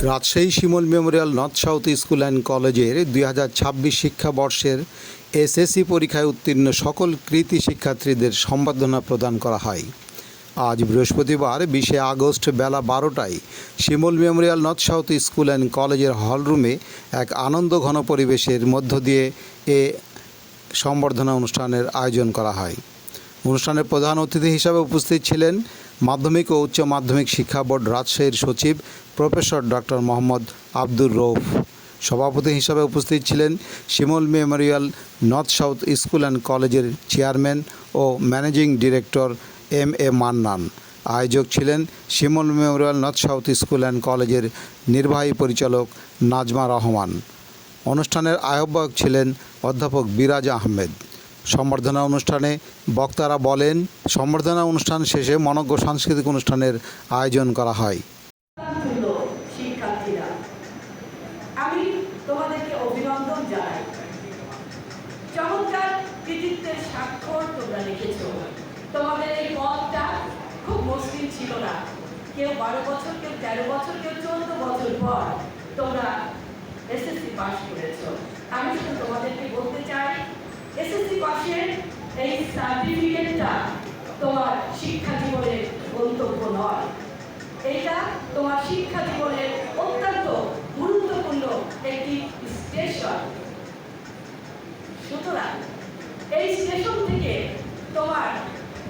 Rajshahi Shimul memorial north south school and কলেজের ২০২৬ শিক্ষাবর্ষের SSC পরীক্ষায় উত্তীর্ণ সকল কৃতী শিক্ষার্থীদের সম্বর্ধনা প্রদান করা হয়। আজ বৃহস্পতিবার ২০ আগস্ট বেলা ১২টায় Shimul memorial north south school and কলেজের হলরুমে এক আনন্দঘন পরিবেশের মধ্য দিয়ে এ সম্বর্ধনা অনুষ্ঠানের আয়োজন করা হয়। অনুষ্ঠানের প্রধান অতিথি হিসাবে উপস্থিত ছিলেন মাধ্যমিক ও উচ্চ মাধ্যমিক শিক্ষা বোর্ড রাজশাহীর সচিব প্রফেসর ডক্টর মোহাম্মদ আব্দুর রৌফ। সভাপতি হিসাবে উপস্থিত ছিলেন Shimul memorial north south school and কলেজের চেয়ারম্যান ও ম্যানেজিং ডিরেক্টর এম.এ. মান্নান। আয়োজক ছিলেন Shimul memorial north south school and কলেজের নির্বাহী পরিচালক নাজমা রহমান। অনুষ্ঠানের আহ্বায়ক ছিলেন অধ্যাপক বিরাজ আহমেদ। সম্বর্ধনা অনুষ্ঠানে বক্তারা বলেন, সম্বর্ধনা অনুষ্ঠান শেষে মনোজ্ঞ সাংস্কৃতিক অনুষ্ঠানের আয়োজন করা হয়। শিক্ষার্থীরা, আমি তোমাদেরকে অভিনন্দন জানাই। চমৎকার কৃতিত্বের স্বাক্ষর তোমরা লিখেছ। তোমাদের এই পথটা খুব মসৃণ ছিল না। কেউ 12 বছর, কেউ 13 বছর, কেউ 14 বছর পর তোমরা এসএসসি পাস করেছ। আমি শুধু তোমাদেরকে বলতে চাই, এসএসসি পাশের এই সার্টিফিকেটটা তোমার শিক্ষা জীবনের গন্তব্য নয়, এটা তোমার শিক্ষা জীবনের অত্যন্ত গুরুত্বপূর্ণ একটি স্টেশন। সুতরাং এই স্টেশন থেকে তোমার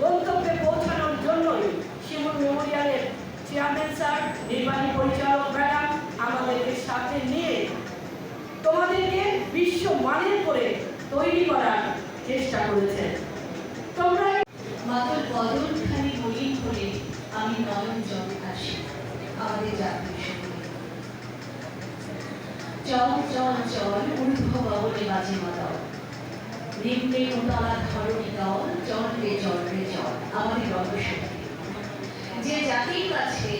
গন্তব্যে পৌঁছানোর জন্যই শিমুল মেমোরিয়ালের চেয়ারম্যান স্যার, নির্বাহী পরিচালক ম্যাডাম আমাদেরকে সাথে নিয়ে তোমাদেরকে বিশ্বমানের করে তৈরি করার চেষ্টা করেছেন। তোমরা মাতর বদনখানি মলিন হলে আমি নয়ন জল আসি আমাদের জাতীয় সঙ্গীত। চল চল চল ঊর্ধ্ব গগনে বাজে মাদল, নিম্নে উতলা ধরণী দল, চল রে চল আমাদের রণসঙ্গীত। যে জাতির কাছে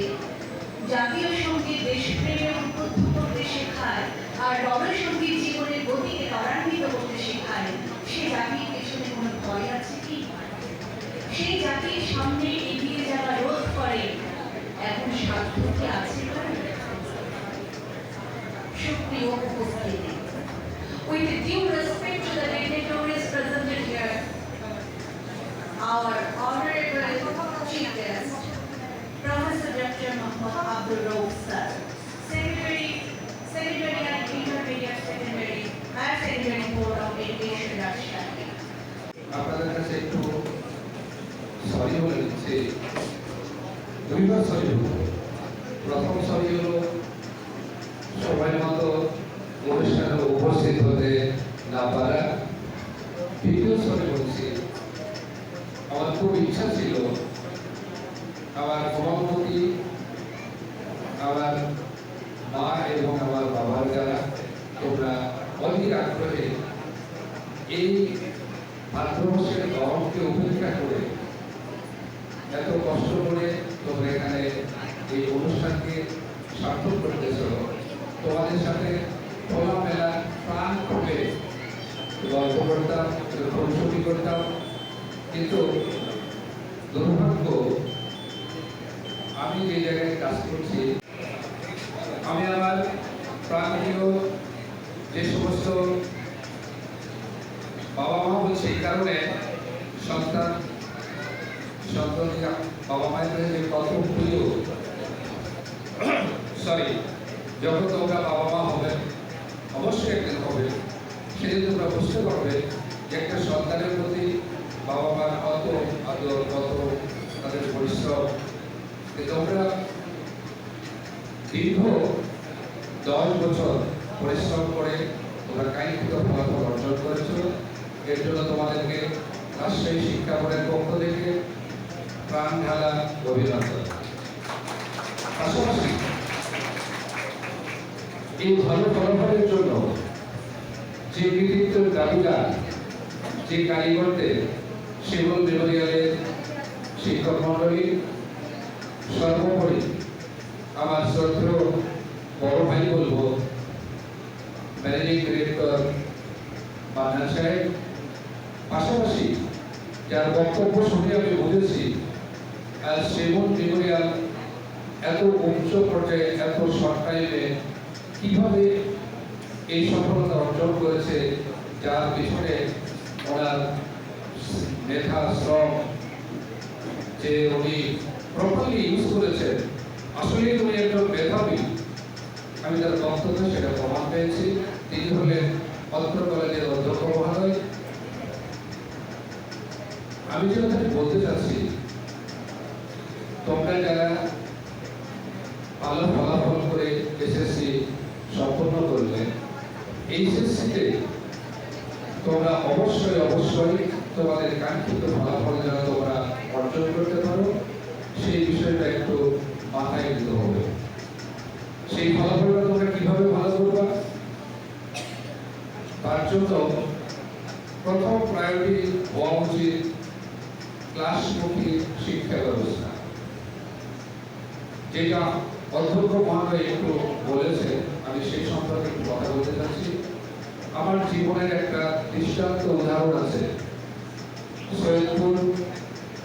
জাতীয় সঙ্গীত দেশপ্রেমে উদ্বুদ্ধ করতে শেখায় আর রণসঙ্গীত জীবনের গতিকে ত্বরান্বিত করতে শেখায়, সে জাতির পেছনে কোনো ভয় আছে কি? সেই জাতির সামনে এগিয়ে যাওয়া রোধ করে এখন সাধ্য কি আছে? সুপ্রিয় উপস্থিতি, with due respect to the dignitaries presented here, our honorable chief guest, Professor Dr. Mohammad Abdul Rauf sir, Secretary and Intermediate Secondary Higher Secondary Board of Education, Rajshahী। আপনাদের কাছে একটু সরি বলে দিচ্ছি, দুইবার সরি হলো। প্রথম সরি হলো সময় মতো অনুষ্ঠানে উপস্থিত হতে না পারা। দ্বিতীয় সরি বলছি, আমার খুব ইচ্ছা ছিল আমার সভাপতি, আমার মা এবং আমার বাবার যারা, তোমরা অধীর আগ্রহে এই ভারতবর্ষের গরমকে উপেক্ষা করে এত কষ্ট করে তোমরা এখানে এই অনুষ্ঠানকে সার্থক করতেছ। তোমাদের সাথে খোলামেলা প্রাণ খুলে গল্প করতাম, ছবি করতাম, কিন্তু দুর্ভাগ্য আমি যে জায়গায় কাজ করছি, আমি আমার প্রাণপ্রিয় যে সমস্ত বাবা মা বলছে, এই কারণে সন্তানরা বাবা মায়ের কাছে যে কত প্রিয়, যখন তোমরা বাবা মা হবে, অবশ্যই একদিন হবে, সেদিন তোমরা বুঝতে পারবে যে একটা সন্তানের প্রতি বাবা মার কত আদর, কত তাদের পরিশ্রম। তোমরা দীর্ঘ 10 বছর পরিশ্রম করে তোমরা কাঙ্ক্ষিত ফলাফল অর্জন করেছ। এর জন্য তোমাদেরকে রাজশাহী শিক্ষা বোর্ডের পক্ষ থেকে প্রাণ ঢালা অভিনন্দন। পাশাপাশি এই ভালো ফলাফলের জন্য যে কৃতিত্বের দাবিদার, যে কারিগরদের শিমুল মেমোরিয়ালের শিক্ষক মন্ডলী, সর্বোপরি আমার শ্রদ্ধেয় বড় ভাই বলবো ম্যানেজিং ডিরেক্টর মান্নান সাহেব, পাশাপাশি যার বক্তব্য শুনে আমি বুঝেছি শিমুল মেমোরিয়াল এত এত উচ্চ পর্যায়ে এত শর্ট টাইমে কিভাবে এই সফলতা অর্জন করেছে, যার পিছনে ওনার মেধা শ্রম যে উনি প্রপারলি ইউজ করেছেন। আসলে উনি একজন মেধাবী, আমি তার বক্তব্য সেটা প্রমাণ পেয়েছি। তিনি হলেন অত্র কলেজের অধ্যক্ষ মহোদয়। আমি যেটা বলতে চাচ্ছি, তোমরা যারা ভালো ফলাফল করে এসএসসি সম্পন্ন করলে, এইচএসসিতে তোমরা অবশ্যই তোমাদের কাঙ্ক্ষিত ফলাফল যেন তোমরা অর্জন করতে পারো, সেই বিষয়টা একটু মাথায় দিতে হবে। সেই ফলাফলটা তোমরা কিভাবে ভালো করবা, তার জন্য প্রথম প্রায়োরিটি হওয়া উচিত ক্লাসমুখী শিক্ষা ব্যবস্থা, যেটা অধ্যক্ষ মহোদয় একটু বলেছে। আমি সেই সম্পর্কে একটু কথা বলতে চাচ্ছি। আমার জীবনের একটা দৃষ্টান্ত উদাহরণ আছে। সৈয়দপুর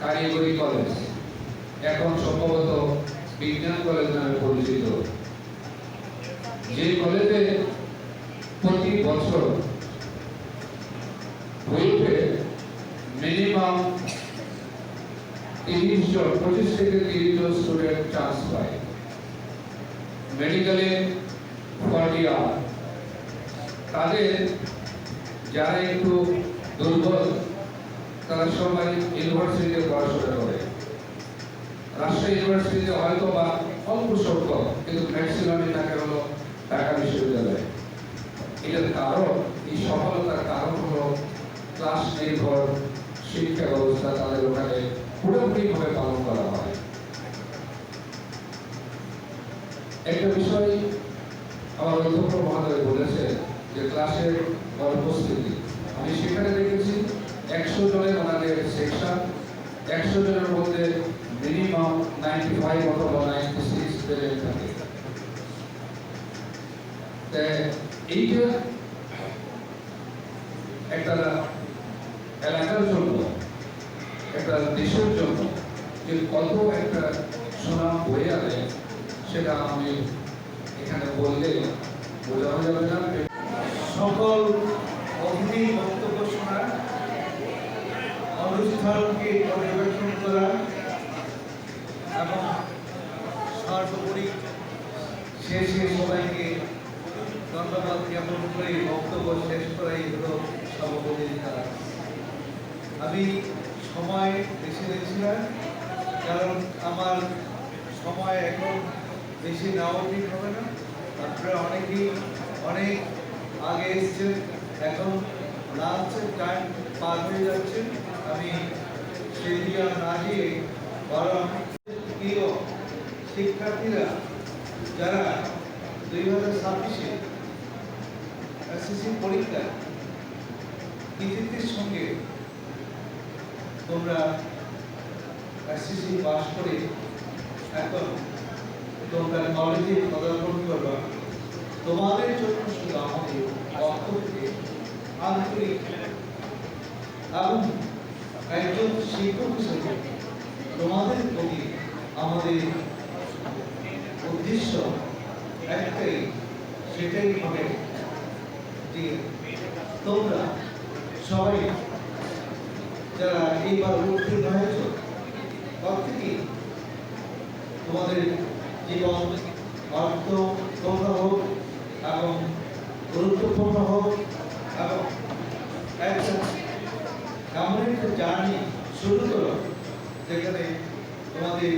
কারিগরি কলেজ, এখন সম্ভবত বিজ্ঞান কলেজ নামে পরিচিত, যে কলেজে প্রতি বছর বুয়েটে মিনিমাম 25 থেকে 30 জন স্টুডেন্ট চান্স পায়, মেডিকেলে 40 আওয়ার। তাদের যারা একটু দুর্বল তারা সবাই ইউনিভার্সিটিতে পড়াশোনা করে। রাজশাহী ইউনিভার্সিটিতে হয়তো বা অল্প সংখ্যক, কিন্তু ম্যাক্সিমামই থাকে হলো ঢাকা বিশ্ববিদ্যালয়। এটার কারণ, এই সফলতার কারণ হলো ক্লাস নির্ভর শিক্ষা ব্যবস্থা তাদের ওখানে পুরোপুরিভাবে পালন করা হয়। একটা বিষয় আমার অধ্যক্ষ মহোদয় বলেছে যে ক্লাসের অনুপস্থিতি, আমি সেখানে দেখেছি 100 জনের ওনাদের সেকশন, 100 জনের মধ্যে মিনিমাম 95 অথবা 96 স্টুডেন্ট থাকে। এইটা একটা এলাকার জন্য, একটা দেশের জন্য যে কত একটা সুনাম বয়ে আনে, সেটা আমি এখানে বললে বোঝানো যাবে না। সকল অতিথি বক্তব্য শোনা, অনুষ্ঠানকে পর্যবেক্ষণ করা এবং সর্বোপরি শেষে সবাইকে ধন্যবাদ জ্ঞাপন করে বক্তব্য শেষ করাই হলো সভাপতির কাজ। আমি সময় বেশি নিচ্ছি না, কারণ আমার সময় এখন বেশি নেওয়া ঠিক হবে না। আপনারা অনেকেই অনেক আগে এসছেন, এখন লাঞ্চের টাইম পার হয়ে যাচ্ছে। আমি সেই দিকে না গিয়ে বরং প্রিয় শিক্ষার্থীরা যারা 2026-এ এসএসসি পরীক্ষায় কৃতিত্বের সঙ্গে তোমরা এসএসসি পাস করে এখন তোমরা কলেজে পদার্পণ করবা, তোমাদের জন্য শুধু আমাদের পক্ষ থেকে আন্তরিক এবং একজন শিক্ষক হিসেবে তোমাদের প্রতি আমাদের উদ্দেশ্য একটাই, সেটাই হবে যে তোমরা সবাই যারা এইবার উত্তীর্ণ হয়েছ, প্রত্যেকেই তোমাদের জীবন অর্থপূর্ণ হোক এবং গুরুত্বপূর্ণ হোক, এবং একটা এমন একটা জার্নি শুরু করো যেখানে তোমাদের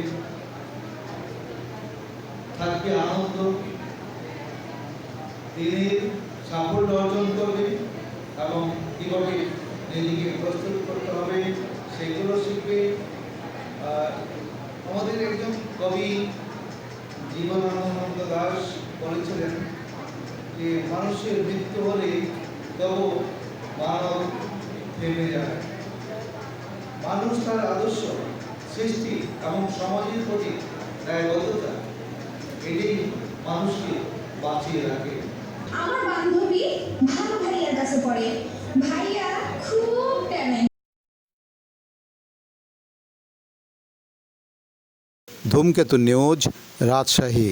থাকবে আনন্দ, দিনের সাফল্য অর্জন করবে এবং কীভাবে নিজেকে প্রস্তুত করতে হবে সেগুলো শিখবে। আমাদের একজন কবি জীবনানন্দ দাশ বলেছিলেন যে মানুষের মৃত্যু হলে তবু মানব থেমে যায়। মানুষ তার আদর্শ, সৃষ্টি এবং সমাজের প্রতি দায়বদ্ধতা, এটাই মানুষকে বাঁচিয়ে রাখে। আমার বান্ধবী ভালো ভাইয়ার কাছে পড়ে, ভাইয়া খুব ট্যালেন্ট। ধূমকেতু নিউজ, রাজশাহী।